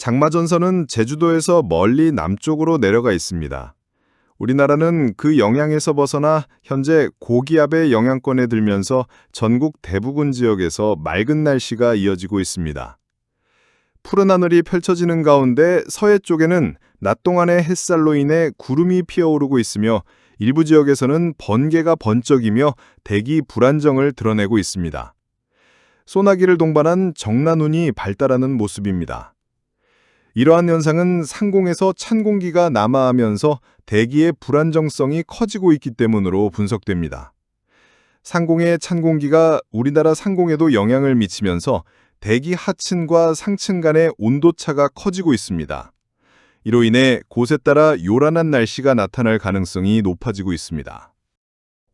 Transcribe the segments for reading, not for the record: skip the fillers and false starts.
장마전선은 제주도에서 멀리 남쪽으로 내려가 있습니다. 우리나라는 그 영향에서 벗어나 현재 고기압의 영향권에 들면서 전국 대부분 지역에서 맑은 날씨가 이어지고 있습니다. 푸른 하늘이 펼쳐지는 가운데 서해 쪽에는 낮 동안의 햇살로 인해 구름이 피어오르고 있으며 일부 지역에서는 번개가 번쩍이며 대기 불안정을 드러내고 있습니다. 소나기를 동반한 정란운이 발달하는 모습입니다. 이러한 현상은 상공에서 찬 공기가 남하하면서 대기의 불안정성이 커지고 있기 때문으로 분석됩니다. 상공의 찬 공기가 우리나라 상공에도 영향을 미치면서 대기 하층과 상층 간의 온도차가 커지고 있습니다. 이로 인해 곳에 따라 요란한 날씨가 나타날 가능성이 높아지고 있습니다.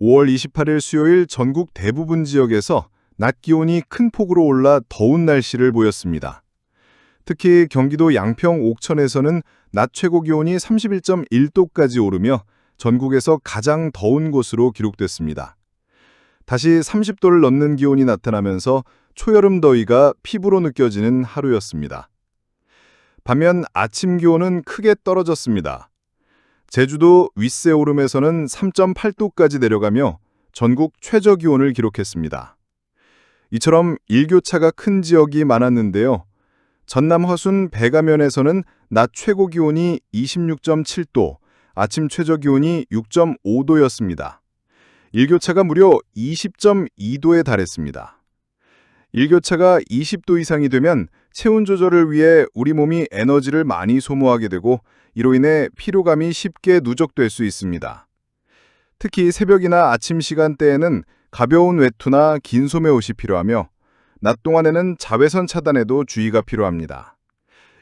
5월 28일 수요일 전국 대부분 지역에서 낮 기온이 큰 폭으로 올라 더운 날씨를 보였습니다. 특히 경기도 양평 옥천에서는 낮 최고 기온이 31.1도까지 오르며 전국에서 가장 더운 곳으로 기록됐습니다. 다시 30도를 넘는 기온이 나타나면서 초여름 더위가 피부로 느껴지는 하루였습니다. 반면 아침 기온은 크게 떨어졌습니다. 제주도 윗세오름에서는 3.8도까지 내려가며 전국 최저 기온을 기록했습니다. 이처럼 일교차가 큰 지역이 많았는데요. 전남 허순 백아면에서는 낮 최고 기온이 26.7도, 아침 최저 기온이 6.5도였습니다. 일교차가 무려 20.2도에 달했습니다. 일교차가 20도 이상이 되면 체온 조절을 위해 우리 몸이 에너지를 많이 소모하게 되고 이로 인해 피로감이 쉽게 누적될 수 있습니다. 특히 새벽이나 아침 시간대에는 가벼운 외투나 긴 소매 옷이 필요하며 낮 동안에는 자외선 차단에도 주의가 필요합니다.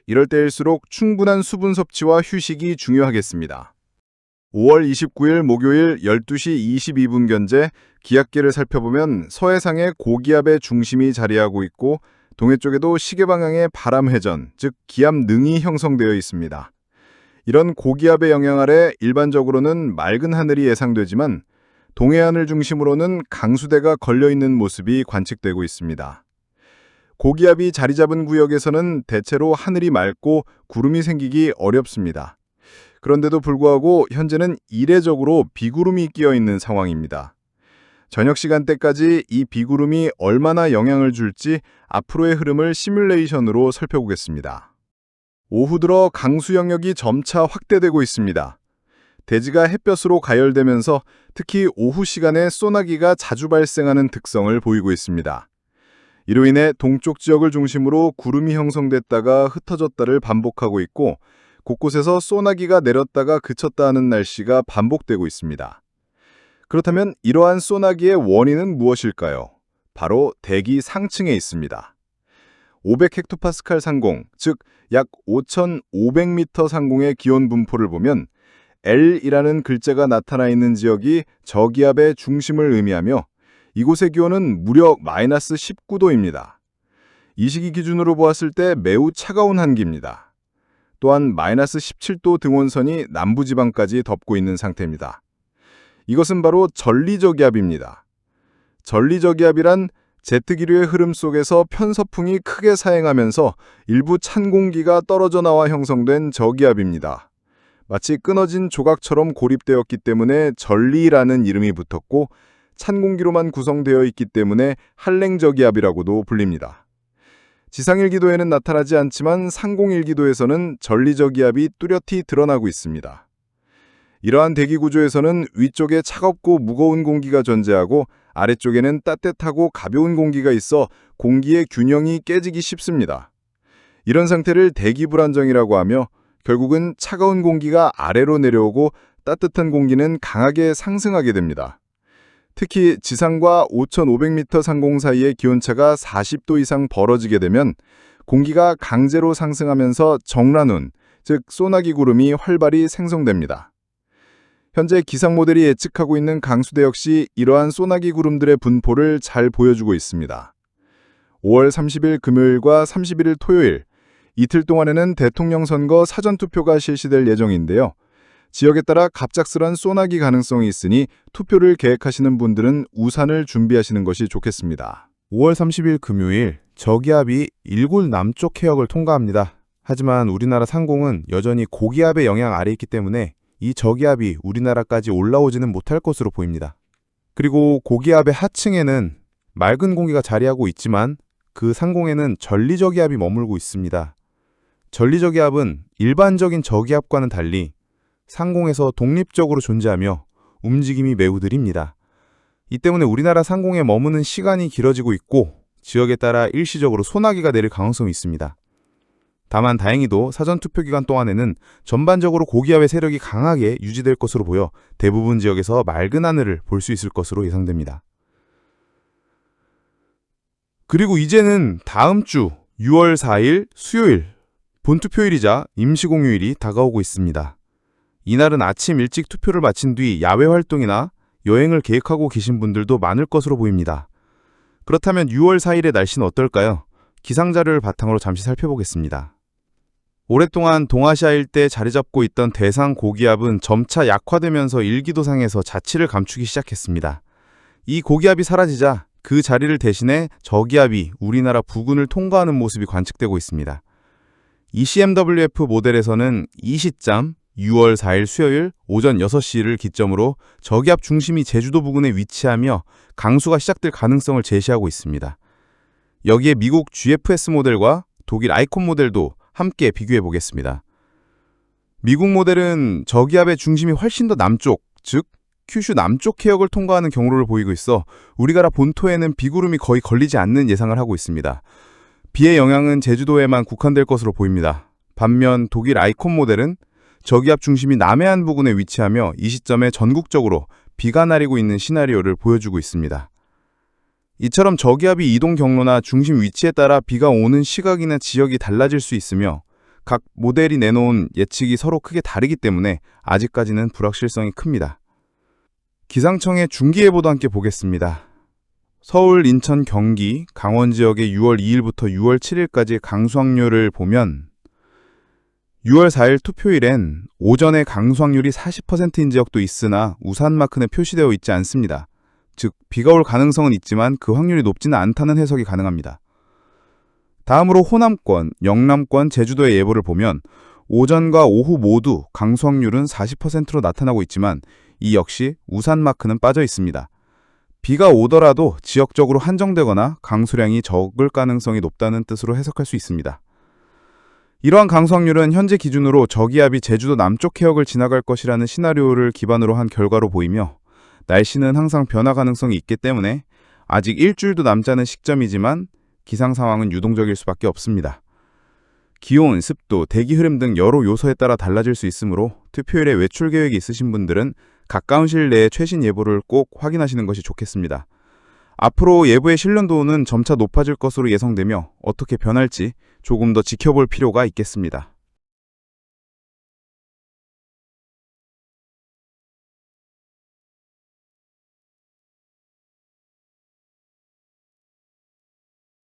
이럴 때일수록 충분한 수분 섭취와 휴식이 중요하겠습니다. 5월 29일 목요일 12시 22분 현재 기압계를 살펴보면 서해상에 고기압의 중심이 자리하고 있고 동해 쪽에도 시계 방향의 바람 회전, 즉 기압 능이 형성되어 있습니다. 이런 고기압의 영향 아래 일반적으로는 맑은 하늘이 예상되지만 동해안을 중심으로는 강수대가 걸려있는 모습이 관측되고 있습니다. 고기압이 자리 잡은 구역에서는 대체로 하늘이 맑고 구름이 생기기 어렵습니다. 그런데도 불구하고 현재는 이례적으로 비구름이 끼어있는 상황입니다. 저녁 시간대까지 이 비구름이 얼마나 영향을 줄지 앞으로의 흐름을 시뮬레이션으로 살펴보겠습니다. 오후 들어 강수 영역이 점차 확대되고 있습니다. 대지가 햇볕으로 가열되면서 특히 오후 시간에 소나기가 자주 발생하는 특성을 보이고 있습니다. 이로 인해 동쪽 지역을 중심으로 구름이 형성됐다가 흩어졌다를 반복하고 있고 곳곳에서 소나기가 내렸다가 그쳤다 하는 날씨가 반복되고 있습니다. 그렇다면 이러한 소나기의 원인은 무엇일까요? 바로 대기 상층에 있습니다. 500헥토파스칼 상공, 즉 약 5,500m 상공의 기온 분포를 보면 L이라는 글자가 나타나 있는 지역이 저기압의 중심을 의미하며 이곳의 기온은 무려 마이너스 19도입니다. 이 시기 기준으로 보았을 때 매우 차가운 한기입니다. 또한 마이너스 17도 등원선이 남부지방까지 덮고 있는 상태입니다. 이것은 바로 전리저기압입니다. 전리저기압이란 제트기류의 흐름 속에서 편서풍이 크게 사행하면서 일부 찬 공기가 떨어져 나와 형성된 저기압입니다. 마치 끊어진 조각처럼 고립되었기 때문에 전리라는 이름이 붙었고 찬 공기로만 구성되어 있기 때문에 한랭저기압이라고도 불립니다. 지상일기도에는 나타나지 않지만 상공일기도에서는 전리저기압이 뚜렷이 드러나고 있습니다. 이러한 대기 구조에서는 위쪽에 차갑고 무거운 공기가 존재하고 아래쪽에는 따뜻하고 가벼운 공기가 있어 공기의 균형이 깨지기 쉽습니다. 이런 상태를 대기 불안정이라고 하며 결국은 차가운 공기가 아래로 내려오고 따뜻한 공기는 강하게 상승하게 됩니다. 특히 지상과 5,500m 상공 사이의 기온차가 40도 이상 벌어지게 되면 공기가 강제로 상승하면서 정란운, 즉 소나기 구름이 활발히 생성됩니다. 현재 기상 모델이 예측하고 있는 강수대 역시 이러한 소나기 구름들의 분포를 잘 보여주고 있습니다. 5월 30일 금요일과 31일 토요일, 이틀 동안에는 대통령 선거 사전투표가 실시될 예정인데요. 지역에 따라 갑작스런 소나기 가능성이 있으니 투표를 계획하시는 분들은 우산을 준비하시는 것이 좋겠습니다. 5월 30일 금요일 저기압이 일굴 남쪽 해역을 통과합니다. 하지만 우리나라 상공은 여전히 고기압의 영향 아래 있기 때문에 이 저기압이 우리나라까지 올라오지는 못할 것으로 보입니다. 그리고 고기압의 하층에는 맑은 공기가 자리하고 있지만 그 상공에는 전리저기압이 머물고 있습니다. 전리저기압은 일반적인 저기압과는 달리 상공에서 독립적으로 존재하며 움직임이 매우 느립니다. 이 때문에 우리나라 상공에 머무는 시간이 길어지고 있고 지역에 따라 일시적으로 소나기가 내릴 가능성이 있습니다. 다만 다행히도 사전투표 기간 동안에는 전반적으로 고기압의 세력이 강하게 유지될 것으로 보여 대부분 지역에서 맑은 하늘을 볼 수 있을 것으로 예상됩니다. 그리고 이제는 다음 주 6월 4일 수요일 본투표일이자 임시공휴일이 다가오고 있습니다. 이날은 아침 일찍 투표를 마친 뒤 야외 활동이나 여행을 계획하고 계신 분들도 많을 것으로 보입니다. 그렇다면 6월 4일의 날씨는 어떨까요? 기상자료를 바탕으로 잠시 살펴보겠습니다. 오랫동안 동아시아 일대에 자리 잡고 있던 대상 고기압은 점차 약화되면서 일기도상에서 자취를 감추기 시작했습니다. 이 고기압이 사라지자 그 자리를 대신해 저기압이 우리나라 부근을 통과하는 모습이 관측되고 있습니다. ECMWF 모델에서는 이 시점 6월 4일 수요일 오전 6시를 기점으로 저기압 중심이 제주도 부근에 위치하며 강수가 시작될 가능성을 제시하고 있습니다. 여기에 미국 GFS 모델과 독일 아이콘 모델도 함께 비교해 보겠습니다. 미국 모델은 저기압의 중심이 훨씬 더 남쪽, 즉 큐슈 남쪽 해역을 통과하는 경로를 보이고 있어 우리나라 본토에는 비구름이 거의 걸리지 않는 예상을 하고 있습니다. 비의 영향은 제주도에만 국한될 것으로 보입니다. 반면 독일 아이콘 모델은 저기압 중심이 남해안 부근에 위치하며 이 시점에 전국적으로 비가 내리고 있는 시나리오를 보여주고 있습니다. 이처럼 저기압이 이동 경로나 중심 위치에 따라 비가 오는 시각이나 지역이 달라질 수 있으며 각 모델이 내놓은 예측이 서로 크게 다르기 때문에 아직까지는 불확실성이 큽니다. 기상청의 중기예보도 함께 보겠습니다. 서울, 인천, 경기, 강원 지역의 6월 2일부터 6월 7일까지의 강수 확률을 보면 6월 4일 투표일엔 오전에 강수 확률이 40%인 지역도 있으나 우산 마크는 표시되어 있지 않습니다. 즉, 비가 올 가능성은 있지만 그 확률이 높지는 않다는 해석이 가능합니다. 다음으로 호남권, 영남권, 제주도의 예보를 보면 오전과 오후 모두 강수 확률은 40%로 나타나고 있지만 이 역시 우산 마크는 빠져 있습니다. 비가 오더라도 지역적으로 한정되거나 강수량이 적을 가능성이 높다는 뜻으로 해석할 수 있습니다. 이러한 강수 확률은 현재 기준으로 저기압이 제주도 남쪽 해역을 지나갈 것이라는 시나리오를 기반으로 한 결과로 보이며 날씨는 항상 변화 가능성이 있기 때문에 아직 일주일도 남지 않은 시점이지만 기상 상황은 유동적일 수밖에 없습니다. 기온, 습도, 대기 흐름 등 여러 요소에 따라 달라질 수 있으므로 투표일에 외출 계획이 있으신 분들은 가까운 시일 내에 최신 예보를 꼭 확인하시는 것이 좋겠습니다. 앞으로 예보의 신뢰도는 점차 높아질 것으로 예상되며 어떻게 변할지 조금 더 지켜볼 필요가 있겠습니다.